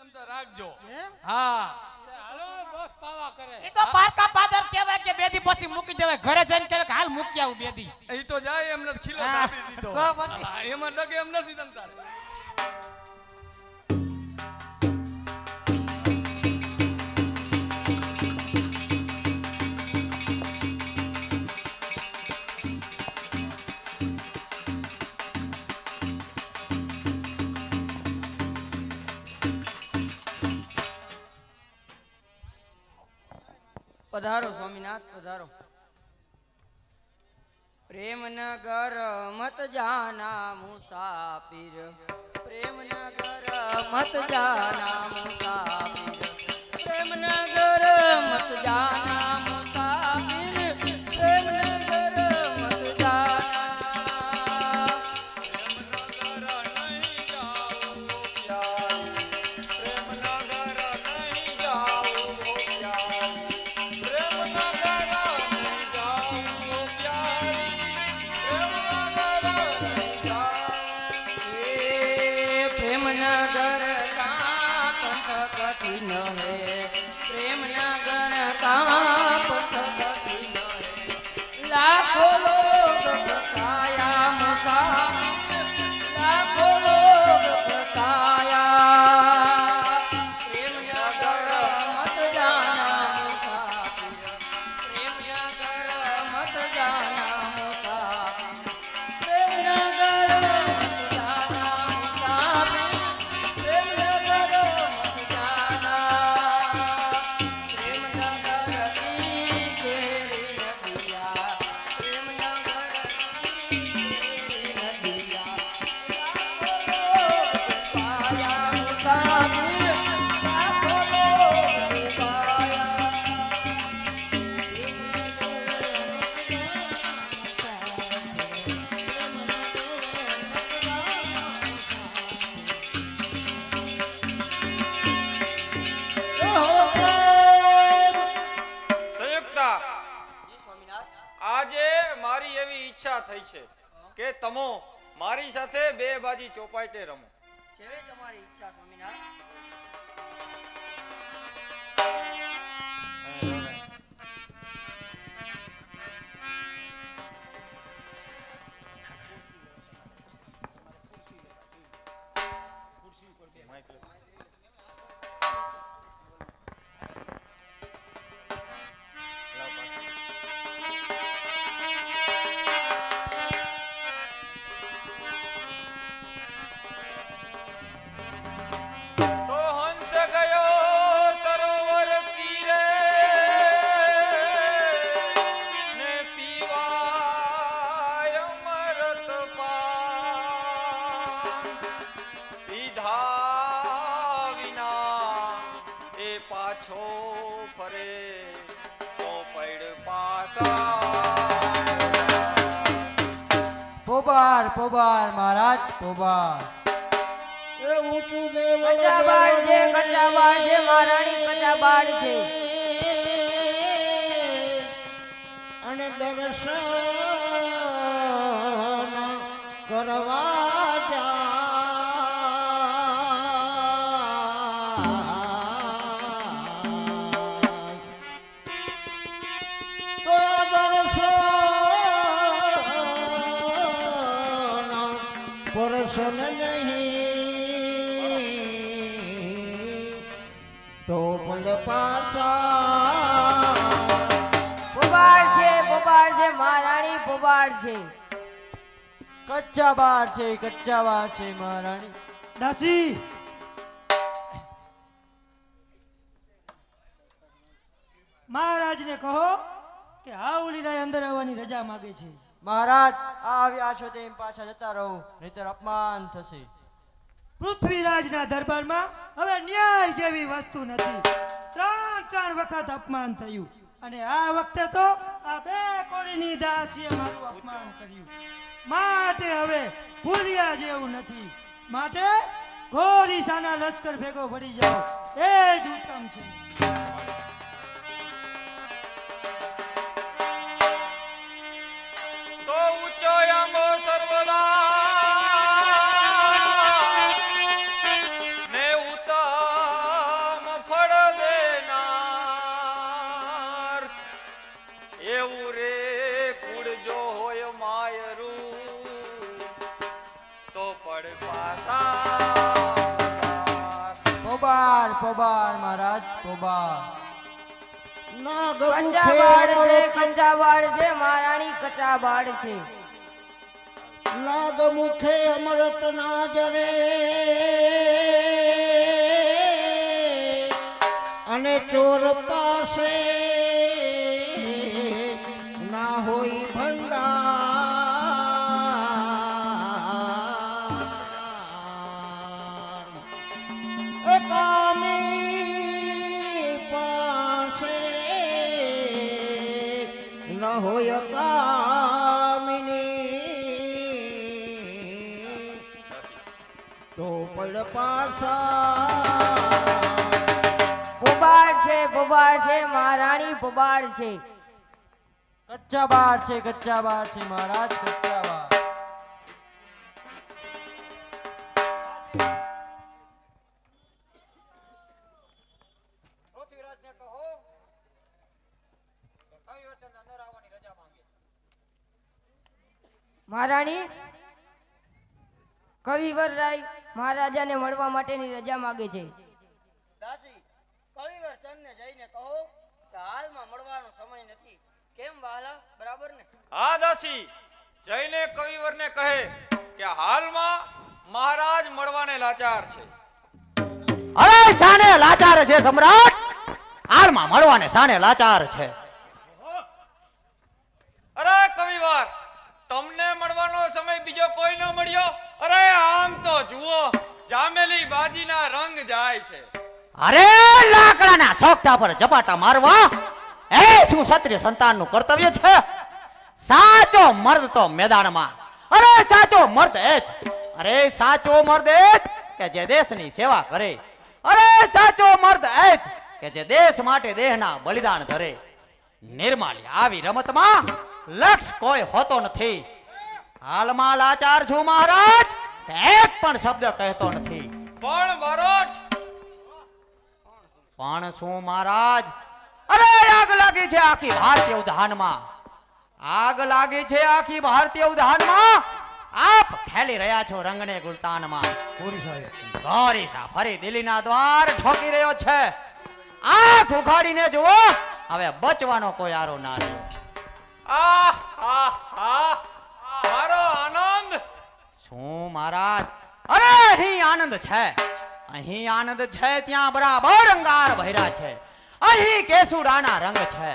તમતા રાખજો એમ? હા હાલો દોસ્ત પાવા કરે ઈ તો પારકા પાદર કહેવાય કે બેદી પછી મૂકી દેવાય ઘરે જઈને કહેવાય કે હાલ મૂકી આવું બેદી એ તો જાય એમ નથી ખીલો હા, કાપી દીધો તો પછી. હા, એમાં ડગે એમ નથી તમતા પધારો સ્વામિનાથ પધારો પ્રેમ નગર મત જાના મુસાફિર પ્રેમ નગર મત જાના મુસાફિર પ્રેમ નગર મત જાના મુસાફિર પ્રેમ નગર મત જાના प्रेम नगर का पंथ कठिन है प्रेम नगर का पंथ कठिन है लाखों लोग फसाया मुसाफिर लाखों लोग फसाया प्रेम नगर मत जाना मुसाफिर प्रेम नगर मत जाना मुसाफिर प्रेम नगर मत जाना मुसाफिर प्रेम नगर मत जाना प्रेम नगर की घेरी नदिया प्रेम नगर की घेरी नदिया पाया मुसाफिर लाखों लोग पाया સંયુક્તા જી સ્વામિનાથ આજે મારી એવી ઈચ્છા થઈ છે કે તમો મારી સાથે બે બાજી ચોપાટે રમો છે તમારી ઈચ્છા સ્વામિનાથ તો હંસ ગયો સરોવર તીરે ને પીવાય અમૃત પાન પીધા વિના એ પાછો ફરે તો પડ પાસા પોબાર પોબાર મહારાજ પોબાર એ ઊંચું દેવ કચ્ચા બાળ છે મહારાણી કચ્ચા બાળ છે અને દર્શન કરવા જાય તો દર્શન પરસન નહીં તો પણ પાછા પોબાળ છે મહારાણી પોબાળ છે કચ્ચા બાર છે મહારાણી દાસી મહારાજને કહો કે હાઉલીરાય અંદર આવવાની રજા માગે છે મહારાજ આ આવ્યા છો તેમ પાછા જતા રહો નહીતર અપમાન થશે પૃથ્વીરાજના દરબારમાં હવે ન્યાય જેવી વસ્તુ નથી ત્રણ વખત અપમાન થયું અને આ વખતે તો આ બે કોળીની દાસીએ મારું અપમાન કર્યું માટે હવે ભૂલ્યા જેવું નથી માટે ઘોરીસાના લશ્કર ભેગો ભળી જાઓ એ જ ઉત્તમ છે તો ઊંચો આંબો સર્વદા ને ઉતાર બળે પાસા પોબાર પોબાર મહારાજ પોબાર. નાગ કચ્ચા મુખે બાળ છે અમૃત કચ્ચા બાળ છે મહારાણી કચ્ચા બાળ છે. નાગ મુખે અમૃત ના જરે અને ચોર પાસે ના હોય ભંડાર એ કામી પાસે ન હોય કામિની તો પડ પાછા પોબાળ છે મહારાણી પોબાળ છે. કચ્ચા બાર છે મહારાજ કચ્ચા બાર. મહારાણી કવિવર રાય મહારાજાને મળવા માટેની રજા માંગે છે. દાસી કવિવર ચંદને જઈને કહો કે હાલમાં મળવાનો સમય નથી. કેમ વાલા બરાબર ને? હા દાસી જઈને કવિવરને કહે કે હાલમાં મહારાજ મળવાને લાચાર છે. અરે સાને લાચાર છે સમ્રાટ, હાલમાં મળવાને સાને લાચાર છે. અરે કવિવાર તમને મળવાનો સમય બીજો કોઈ ન મળ્યો? અરે આમ તો જુઓ જામેલી બાજીના રંગ જાય છે. અરે લાકડાના સોગઠા પર ઝપાટા મારવા એ શું ક્ષત્રિય સંતાનનું કર્તવ્ય છે? સાચો મર્દ તો મેદાનમાં, અરે સાચો મર્દ એ જ, અરે સાચો મર્દ એ જ કે જે દેશની સેવા કરે, અરે સાચો મર્દ એ જ કે જે દેશ માટે દેહના બલિદાન ધરે. નિર્માલી આવી રમતમાં લક્ષ કોઈ હોતો નથી. હાલમાં લાચાર છું મહારાજ, એક પણ શબ્દ કહેતો નથી. પણ બરોટ પણ શું મહારાજ? અરે આગ લાગી છે આખી ભારતીય ઉદ્યાનમાં, આગ લાગી છે આખી ભારતીય ઉદ્યાનમાં. આપ ખેલી રહ્યા છો રંગને ગુલતાનમાં. ગોરીસા ફરી દિલ્હીના દ્વાર ઠોકી રહ્યો છે. આંખ ઉઘાડીને જુઓ, હવે બચવાનો કોઈ આરો ના રહ્યો. આહ આહ આહ મારો આનંદ. શું મહારાજ? અરે અહીં આનંદ છે, અહીં આનંદ છે ત્યાં બરાબર અંગાર ભર્યા છે. અહીં કેસુડાના રંગ છે,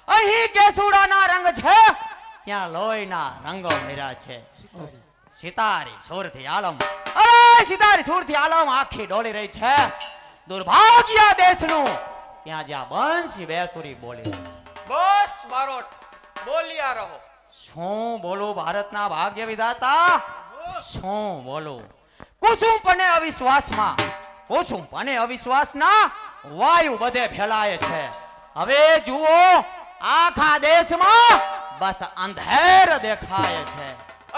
અહીં કેસુડાના રંગ છે ત્યાં લોહીના રંગો ભર્યા છે. સિતારી સુરથી આલમ, અરે સિતારી સુરથી આલમ આખી ડોલી રહી છે. દુર્ભાગ્ય દેશનું ત્યાં જ્યાં બંસી બેસુરી બોલી રહી છે. બસ બારોટ બોલ્યા રહો. શું બોલું ભારતના ભાગ્ય વિધાતા? શું બોલું? કુસુમપણે અવિશ્વાસમાં, કુસુમપણે અવિશ્વાસના વાયુ બધે ફેલાય છે. હવે જુઓ આખા દેશમાં બસ અંધેર દેખાય છે.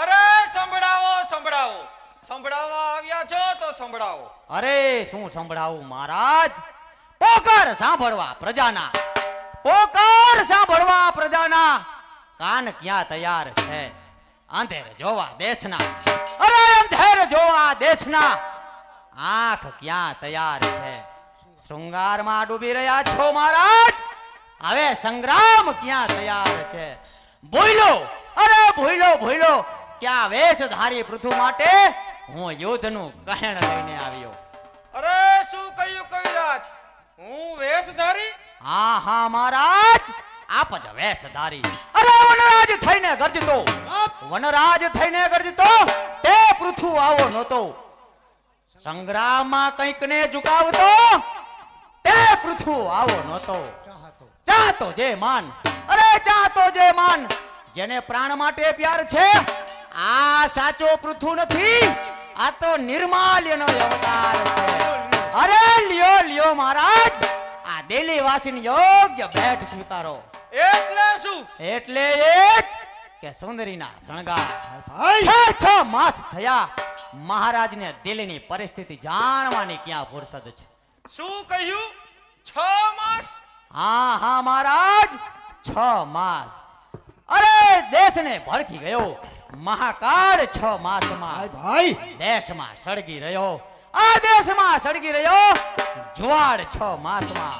અરે સંભળાવો સંભળાવો, સંભળાવવા આવ્યા છો તો સંભળાવો. અરે શું સંભળાવું મહારાજ? પોકાર સાંભળવા પ્રજાના, પોકાર સાંભળવા પ્રજાના કાન ક્યાં તૈયાર છે? અંધેર જોવા દેશના, અરે અંધેર જોવા દેશના આંખ ક્યાં તૈયાર છે? શૃંગારમાં ડૂબી રહ્યા છો મહારાજ, હવે સંગ્રામ ક્યાં તૈયાર છે? ભૂલો, અરે ભૂલો ભૂલો ક્યાં વેશધારી પૃથ્વી માટે હું યુદ્ધનું કહેણ લઈને આવ્યો. અરે શું કહ્યું કવિરાજ? હું વેશધારી? હા હા મહારાજ, આપ જ વેશધારી. અરે વનરાજ થઈને ગરજતો, વનરાજ થઈને ગરજતો તે પૃથ્વી આવો નહોતો. સંગ્રામમાં કંઈક ને ઝુકાવતો તે પૃથ્વી આવો નહોતો. ચાહતો જે માન, અરે ચાહતો જે માન, જેને પ્રાણ માટે પ્યાર છે, આ સાચો પૃથ્વી નથી, આ તો નિર્માલ્યનો અવતાર છે. અરે લ્યો લ્યો મહારાજ, આ દિલ્હી વાસીની યોગ્ય ભેટ સ્વીકારો. એટલે શું? એટલે એ જ કે સુંદરીના શણગાર. 6 માસ થયા, મહારાજને દિલ્હીની પરિસ્થિતિ જાણવાની ક્યાં ફુરસદ છે? શું કહ્યું? 6 માસ? હા હા મહારાજ, 6 માસ. અરે દેશને ભડકી ગયો, મહાકાળ 6 માસમાં ભાઈ દેશમાં સળગી રહ્યો, આ દેશમાં સળગી રહ્યો જુવાળ 6 માસમાં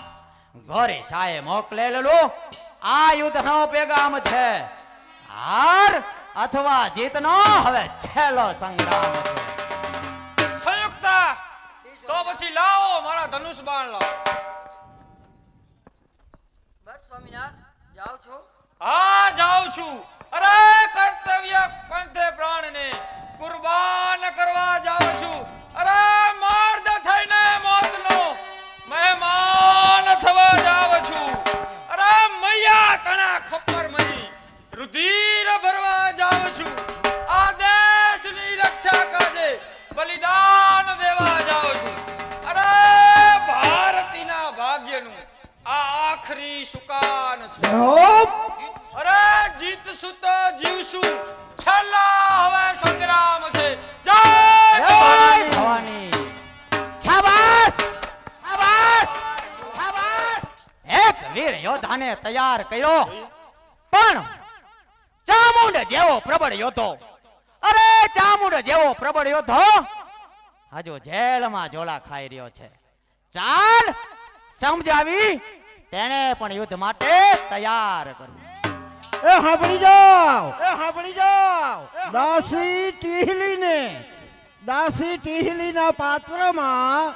ગોરી સાએ મોકલેલું આ યુદ્ધનો પેગામ છે. હાર અથવા જીતનો હવે છેલ્લો સંગ્રામ છે. સંયુક્તા તો પછી લાવો મારા ધનુષ બાણ લાવો. બસ સ્વામિનાથ જાઓ છો? હા જાઉં છું. અરે કર્તવ્ય પંથે પ્રાણને કુરબાન કરવા જાઉં છું. અરે મર્દ થઈને મોતનો મહેમાન થવા જાઉં છું. અરે મૈયા તણા ખપ્પર મહી રુધિર ભરવા જાઉં છું. આ દેશની રક્ષા કાજે બલિદાન દેવા જાઉં છું. અરે ભારતીના ભાગ્યનું આ આખરી સુકાન છે. અરે જીતશું તો જીવશું, છેલ્લા હવે સંગ્રામ છે. જય ભવાની ભવાની. શાબાશ શાબાશ શાબાશ. એક વીર યોદ્ધાને તૈયાર કર્યો, પણ ચામુંડ જેવો પ્રબળ યોદ્ધો, અરે ચામુંડ જેવો પ્રબળ યોદ્ધો હજુ જેલમાં ઝોલા ખાઈ રહ્યો છે. ચાલ સમજાવી તેને પણ યુદ્ધ માટે તૈયાર કરવું. એ સાંભળી જાઓ, એ સાંભળી જાઓ. દાસી ટીહલીના પાત્રમાં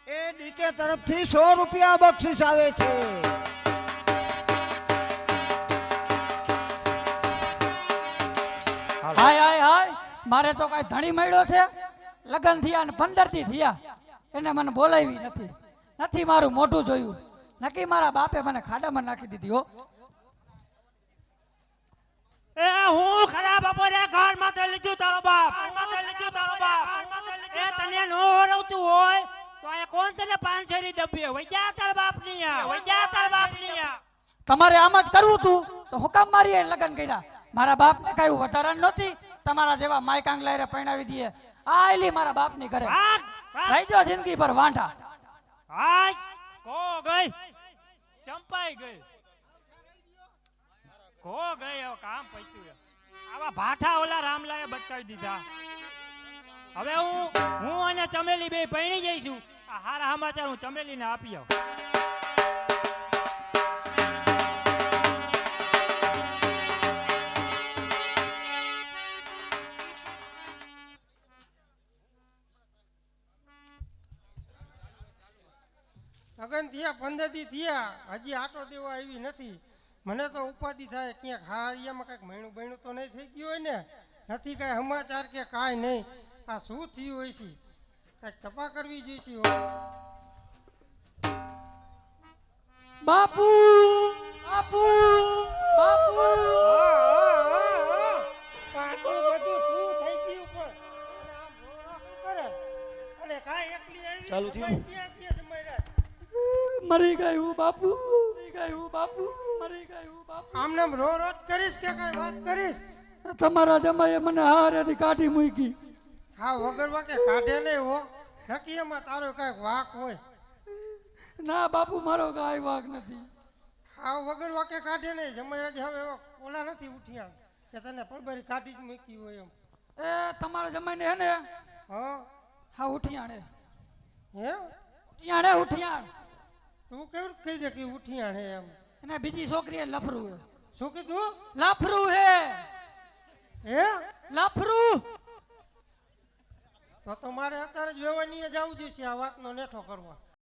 એ ડીકે તરફથી 100 રૂપિયા બક્ષિસ આવે છે. હાય હાય હાય, મારે તો કઈ ધણી મળ્યો છે. લગન થયા ને 15 થી થયા, એને મને બોલાવી નથી મારું મોઢું જોયું. નક્કી મારા બાપે મને ખાડામાં નાખી દીધી હો. એ હું ખરા બપોરે ઘર માં લીધું તારો બાપ, એ તને નો હરવતું હોય તો આ કોણ તને 500 ની દબી વૈજા તાર બાપ ની તમારે આમ જ કરવું તું તો હું કામ મારી હારે લગન કર્યા? મારા બાપ ને કઈ વધારણ નહોતી, તમારા જેવા માયકાંગ લાયરે પરણાવી દઈએ. આયલી મારા બાપ ની ઘરે રહી જો જિંદગી પર વાંઢા. હાશ કો ગઈ, ચંપાઈ ગઈ, કો ગઈ. હવે કામ પત્યું. આવા ભાઠા ઓલા રામલાએ બટકાવી દીધા. હવે હું અને ચમેલી બે પરણી જઈશું. આ હારા સમાચાર હું ચમેલીને આપી આવું. લગન થયા 15 દી થયા, હજી આટો દેવા આવી નથી. મને તો ઉપાધિ થાય, ક્યાંક હારિયામાં કાંઈક મહિનું બહેણું તો નહીં થઈ ગયું હોય ને. નથી કાંઈ સમાચાર કે કાંઈ નહીં. આ શું થયું હોય છે? કાંઈક તપા કરવી જોઈશે. બાપુ બાપુ બાપુ, આટલું બધું શું થઈ ગયું? પણ શું કરે? અને કાંઈ એકલી આવી ચાલુ થયું. મરી ગયું બાપુ, મરી ગયું બાપુ, મરી ગયું બાપુ. આમને રોજ કરીશ કે કાંઈ વાત કરીશ? તમારા જમાઈએ મને હારેથી કાઢી મૂકી. હા વગર વાકે કાઢે નહીં હો. નક્કી એમાં તારો કાંઈક વાક હોય. ના બાપુ, મારો કાંઈ વાક નથી. હા વગર વાકે કાઢે નહીં. જમાઈ હવે ઓલા નથી ઉઠ્યા કે તને પરબરી કાઢી જ મૂકી હોય એમ. એ તમારા જમાઈને હે ને હા હા ઉઠિયાણે, હે ઉઠિયાણ. તું કેવું કહી દે કે ઉઠ્યા હે એમ? એને બીજી છોકરીએ લફરું હે. શું કીધું? લફરું હે, હે લફરું. તો મારે અત્યારે જ વેવાની જવું જોઈશે આ વાતનો નેઠો કરવા.